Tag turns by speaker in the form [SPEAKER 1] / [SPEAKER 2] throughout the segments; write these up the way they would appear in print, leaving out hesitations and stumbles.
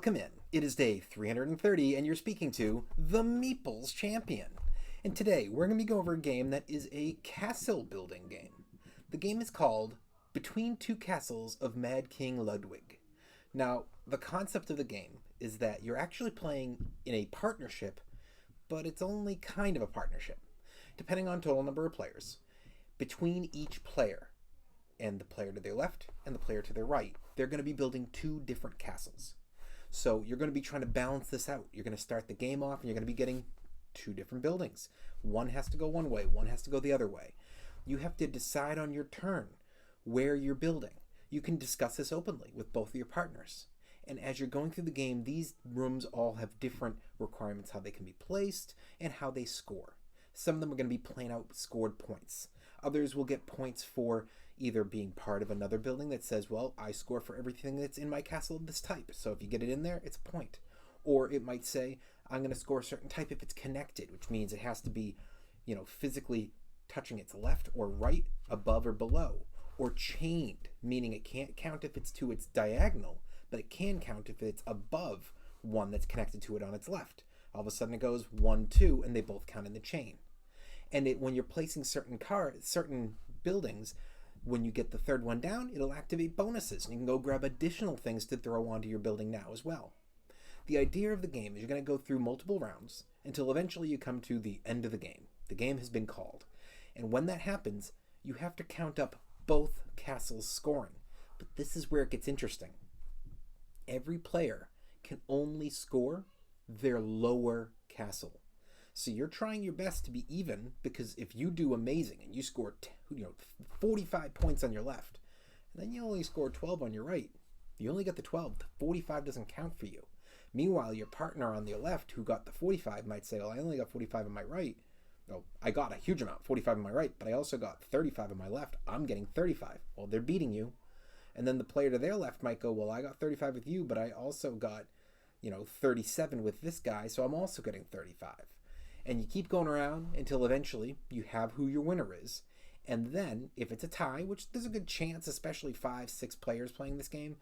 [SPEAKER 1] Welcome in. It is day 330 and you're speaking to the Meeples Champion. And today we're going to be going over a game that is a castle building game. The game is called Between Two Castles of Mad King Ludwig. Now, the concept of the game is that you're actually playing in a partnership, but it's only kind of a partnership, depending on total number of players. Between each player and the player to their left and the player to their right, they're going to be building two different castles. So you're going to be trying to balance this out. You're going to start the game off and you're going to be getting two different buildings. One has to go one way, one has to go the other way. You have to decide on your turn where you're building. You can discuss this openly with both of your partners. And as you're going through the game, these rooms all have different requirements, how they can be placed and how they score. Some of them are going to be plain out scored points. Others will get points for either being part of another building that says, well, I score for everything that's in my castle of this type. So if you get it in there, it's a point. Or it might say, I'm going to score a certain type if it's connected, which means it has to be, physically touching its left or right, above or below. Or chained, meaning it can't count if it's to its diagonal, but it can count if it's above one that's connected to it on its left. All of a sudden it goes 1, 2, and they both count in the chain. And when you're placing certain buildings, when you get the third one down, it'll activate bonuses, and you can go grab additional things to throw onto your building now as well. The idea of the game is you're going to go through multiple rounds until eventually you come to the end of the game. The game has been called. And when that happens, you have to count up both castles' scoring. But this is where it gets interesting. Every player can only score their lower castle. So you're trying your best to be even, because if you do amazing and you score 45 points on your left, and then you only score 12 on your right, you only get the 12. The 45 doesn't count for you. Meanwhile, your partner on the left who got the 45 might say, well, I only got 45 on my right. No, I got a huge amount, 45 on my right, but I also got 35 on my left. I'm getting 35. Well, they're beating you. And then the player to their left might go, well, I got 35 with you, but I also got, 37 with this guy, so I'm also getting 35. And you keep going around until eventually you have who your winner is. And then, if it's a tie, which there's a good chance, especially 5, 6 players playing this game,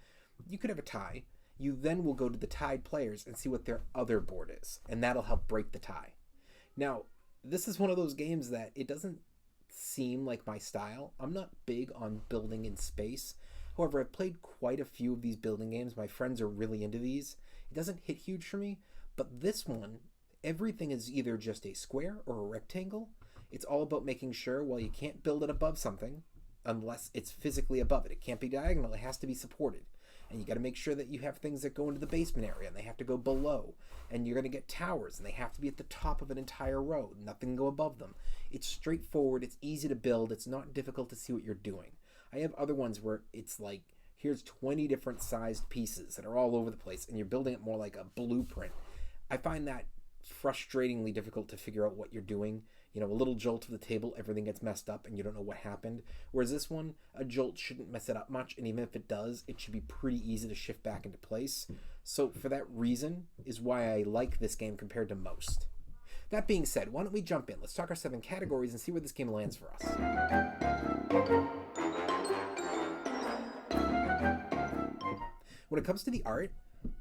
[SPEAKER 1] you could have a tie. You then will go to the tied players and see what their other board is. And that'll help break the tie. Now, this is one of those games that it doesn't seem like my style. I'm not big on building in space. However, I've played quite a few of these building games. My friends are really into these. It doesn't hit huge for me, but this one, everything is either just a square or a rectangle. It's all about making sure, well, you can't build it above something unless it's physically above it. It can't be diagonal. It has to be supported. And you got to make sure that you have things that go into the basement area and they have to go below. And you're going to get towers and they have to be at the top of an entire row. Nothing can go above them. It's straightforward. It's easy to build. It's not difficult to see what you're doing. I have other ones where it's like, here's 20 different sized pieces that are all over the place and you're building it more like a blueprint. I find that frustratingly difficult to figure out what you're doing. A little jolt to the table, everything gets messed up and you don't know what happened. Whereas this one, a jolt shouldn't mess it up much, and even if it does, it should be pretty easy to shift back into place. So for that reason is why I like this game compared to most. That being said, why don't we jump in? Let's talk our 7 categories and see where this game lands for us. When it comes to the art,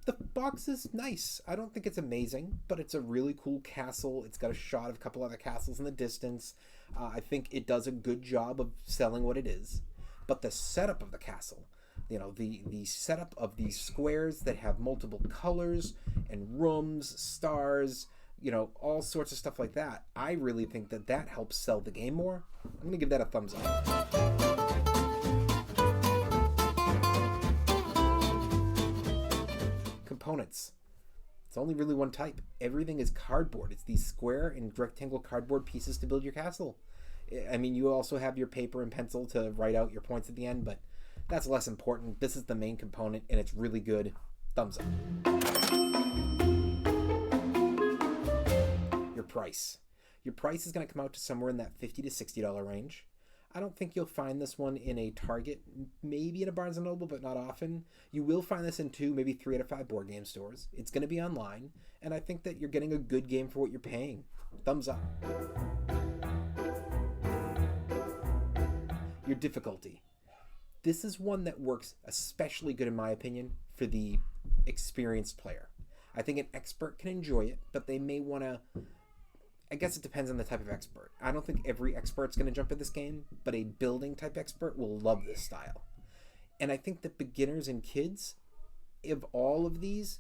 [SPEAKER 1] the box is nice. I don't think it's amazing, but it's a really cool castle. It's got a shot of a couple other castles in the distance. I think it does a good job of selling what it is. But the setup of the castle, the setup of these squares that have multiple colors and rooms, stars, all sorts of stuff like that, I really think that helps sell the game more. I'm going to give that a thumbs up. Components. It's only really one type. Everything is cardboard. It's these square and rectangle cardboard pieces to build your castle. I mean, you also have your paper and pencil to write out your points at the end, but that's less important. This is the main component, and it's really good. Thumbs up. Your price. Your price is going to come out to somewhere in that $50 to $60 range. I don't think you'll find this one in a Target, maybe in a Barnes & Noble, but not often. You will find this in 2, maybe 3 out of 5 board game stores. It's going to be online, and I think that you're getting a good game for what you're paying. Thumbs up. Your difficulty. This is one that works especially good, in my opinion, for the experienced player. I think an expert can enjoy it, but they may want to... I guess it depends on the type of expert. I don't think every expert's going to jump at this game, but a building type expert will love this style. And I think that beginners and kids, of all of these,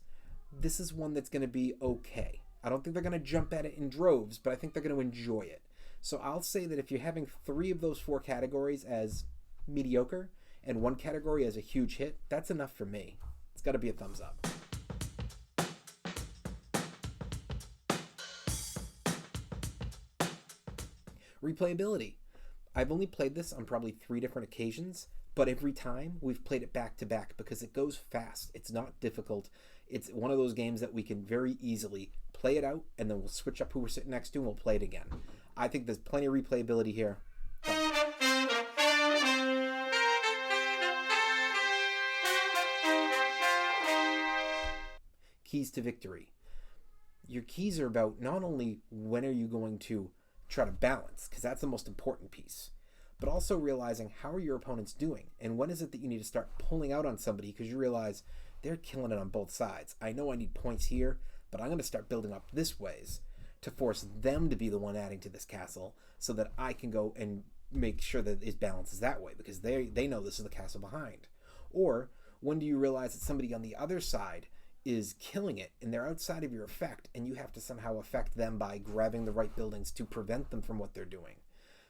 [SPEAKER 1] this is one that's going to be okay. I don't think they're going to jump at it in droves, but I think they're going to enjoy it. So I'll say that if you're having 3 of those 4 categories as mediocre and 1 category as a huge hit, that's enough for me. It's got to be a thumbs up. Replayability. I've only played this on probably 3 different occasions, but every time we've played it back to back because it goes fast. It's not difficult. It's one of those games that we can very easily play it out, and then we'll switch up who we're sitting next to and we'll play it again. I think there's plenty of replayability here. Keys to victory. Your keys are about not only when are you going to try to balance, because that's the most important piece, but also realizing how are your opponents doing, and when is it that you need to start pulling out on somebody because you realize they're killing it on both sides. I know I need points here, but I'm going to start building up this ways to force them to be the one adding to this castle so that I can go and make sure that it balances that way because they know this is the castle behind. Or when do you realize that somebody on the other side is killing it and they're outside of your effect and you have to somehow affect them by grabbing the right buildings to prevent them from what they're doing.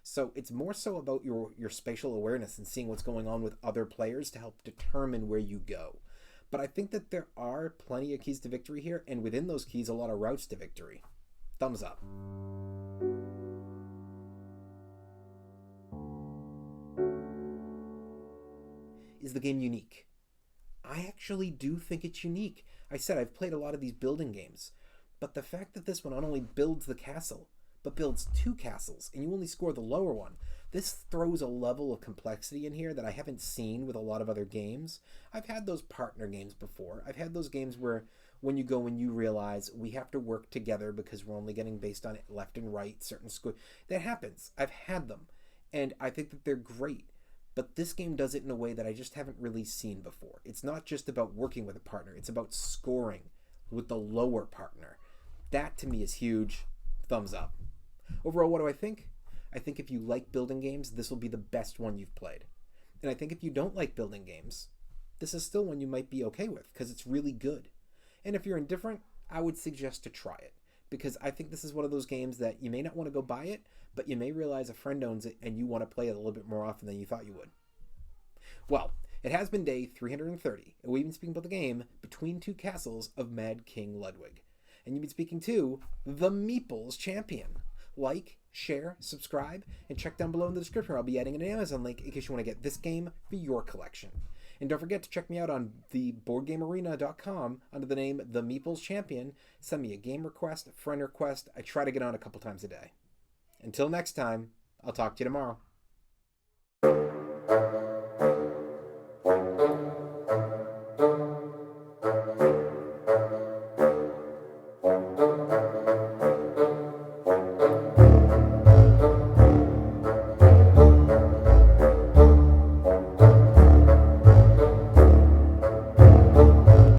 [SPEAKER 1] So it's more so about your spatial awareness and seeing what's going on with other players to help determine where you go. But I think that there are plenty of keys to victory here, and within those keys, a lot of routes to victory. Thumbs up. Is the game unique? I actually do think it's unique. I said I've played a lot of these building games, but the fact that this one not only builds the castle, but builds 2 castles, and you only score the lower one, this throws a level of complexity in here that I haven't seen with a lot of other games. I've had those partner games before. I've had those games where when you go and you realize we have to work together because we're only getting based on left and right, certain score. That happens. I've had them, and I think that they're great. But this game does it in a way that I just haven't really seen before. It's not just about working with a partner. It's about scoring with the lower partner. That to me is huge. Thumbs up. Overall, what do I think? I think if you like building games, this will be the best one you've played. And I think if you don't like building games, this is still one you might be okay with because it's really good. And if you're indifferent, I would suggest to try it because I think this is one of those games that you may not want to go buy it, but you may realize a friend owns it and you want to play it a little bit more often than you thought you would. Well, it has been day 330, and we've been speaking about the game Between Two Castles of Mad King Ludwig. And you've been speaking to the Meeples Champion. Like, share, subscribe, and check down below in the description where I'll be adding an Amazon link in case you want to get this game for your collection. And don't forget to check me out on the BoardGameArena.com under the name The Meeples Champion. Send me a game request, a friend request. I try to get on a couple times a day. Until next time, I'll talk to you tomorrow.